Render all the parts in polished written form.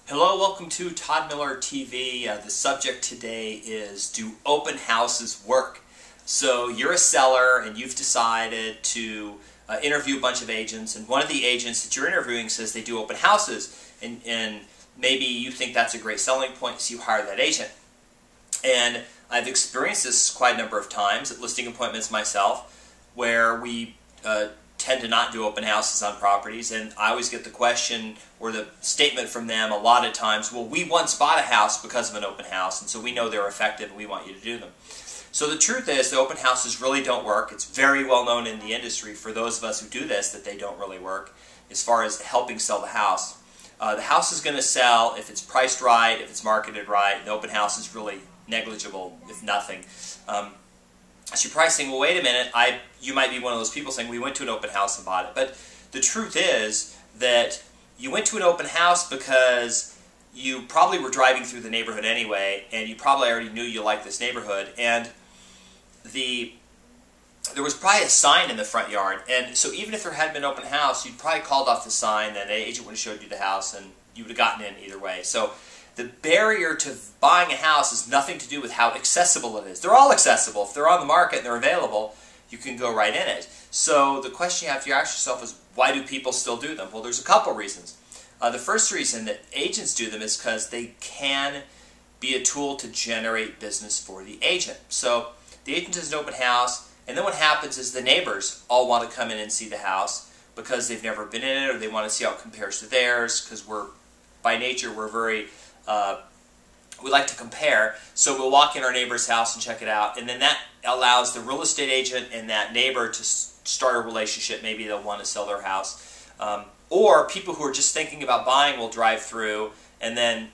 Hello, welcome to Todd Miller TV. The subject today is, do open houses work? So you're a seller and you've decided to interview a bunch of agents, and one of the agents that you're interviewing says they do open houses, and maybe you think that's a great selling point, so you hire that agent. And I've experienced this quite a number of times at listing appointments myself, where we tend to not do open houses on properties, and I always get the question or the statement from them a lot of times, well, we once bought a house because of an open house, and so we know they're effective and we want you to do them. So the truth is, the open houses really don't work. It's very well known in the industry for those of us who do this that they don't really work as far as helping sell the house. The house is going to sell if it's priced right, if it's marketed right. The open house is really negligible, if nothing. So you're probably saying, well, wait a minute, you might be one of those people saying, we went to an open house and bought it. But the truth is that you went to an open house because you probably were driving through the neighborhood anyway, and you probably already knew you liked this neighborhood, and there was probably a sign in the front yard, and so even if there hadn't been an open house, you'd probably called off the sign, and an agent would have showed you the house, and you would have gotten in either way. So the barrier to buying a house has nothing to do with how accessible it is. They're all accessible. If they're on the market and they're available, you can go right in it. So the question you have to ask yourself is, why do people still do them? Well, there's a couple reasons. The first reason that agents do them is because they can be a tool to generate business for the agent. So the agent does an open house, and then what happens is the neighbors all want to come in and see the house because they've never been in it, or they want to see how it compares to theirs, because by nature, we're very we like to compare, so we'll walk in our neighbor's house and check it out, and then that allows the real estate agent and that neighbor to start a relationship. Maybe they'll want to sell their house. Or people who are just thinking about buying will drive through, and then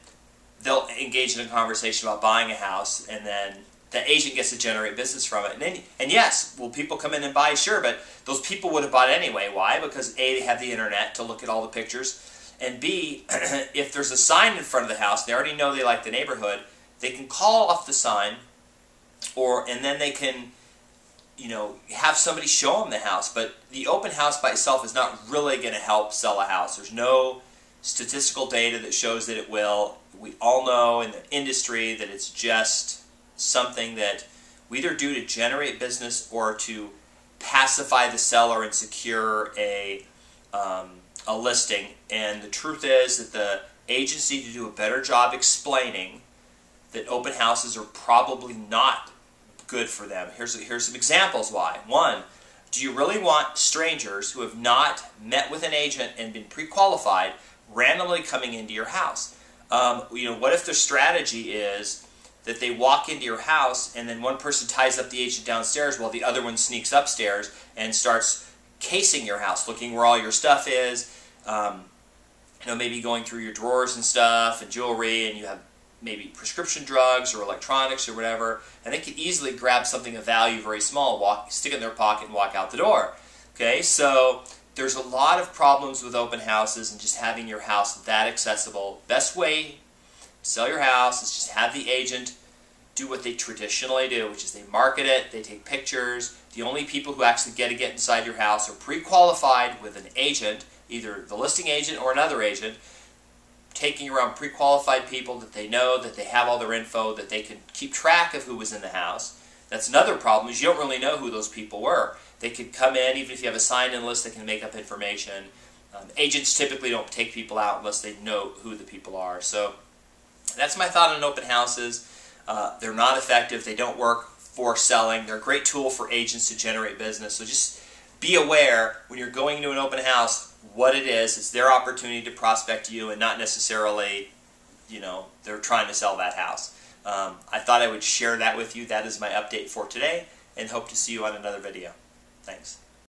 they'll engage in a conversation about buying a house, and then the agent gets to generate business from it. And yes, will people come in and buy? Sure, but those people would have bought anyway. Why? Because A, they have the internet to look at all the pictures, and B, if there's a sign in front of the house, they already know they like the neighborhood, they can call off the sign, and then they can, have somebody show them the house. But the open house by itself is not really going to help sell a house. There's no statistical data that shows that it will. We all know in the industry that it's just something that we either do to generate business or to pacify the seller and secure a listing. And the truth is that the agents need to do a better job explaining that open houses are probably not good for them. Here's some examples why. One, do you really want strangers who have not met with an agent and been pre-qualified randomly coming into your house? What if their strategy is that they walk into your house and then one person ties up the agent downstairs while the other one sneaks upstairs and starts casing your house, looking where all your stuff is, maybe going through your drawers and stuff and jewelry, and you have maybe prescription drugs or electronics or whatever, and they could easily grab something of value very small, stick it in their pocket and walk out the door. Okay, so there's a lot of problems with open houses and just having your house that accessible. Best way to sell your house is just have the agent do what they traditionally do, which is they market it, they take pictures. The only people who actually get inside your house are pre-qualified with an agent, either the listing agent or another agent, taking around pre-qualified people that they know, that they have all their info, that they can keep track of who was in the house. That's another problem, is you don't really know who those people were. They could come in, even if you have a sign-in list, they can make up information. Agents typically don't take people out unless they know who the people are. So that's my thought on open houses. They're not effective. They don't work for selling. They're a great tool for agents to generate business. So just be aware when you're going to an open house what it is. It's their opportunity to prospect you, and not necessarily, they're trying to sell that house. I thought I would share that with you. That is my update for today, and hope to see you on another video. Thanks.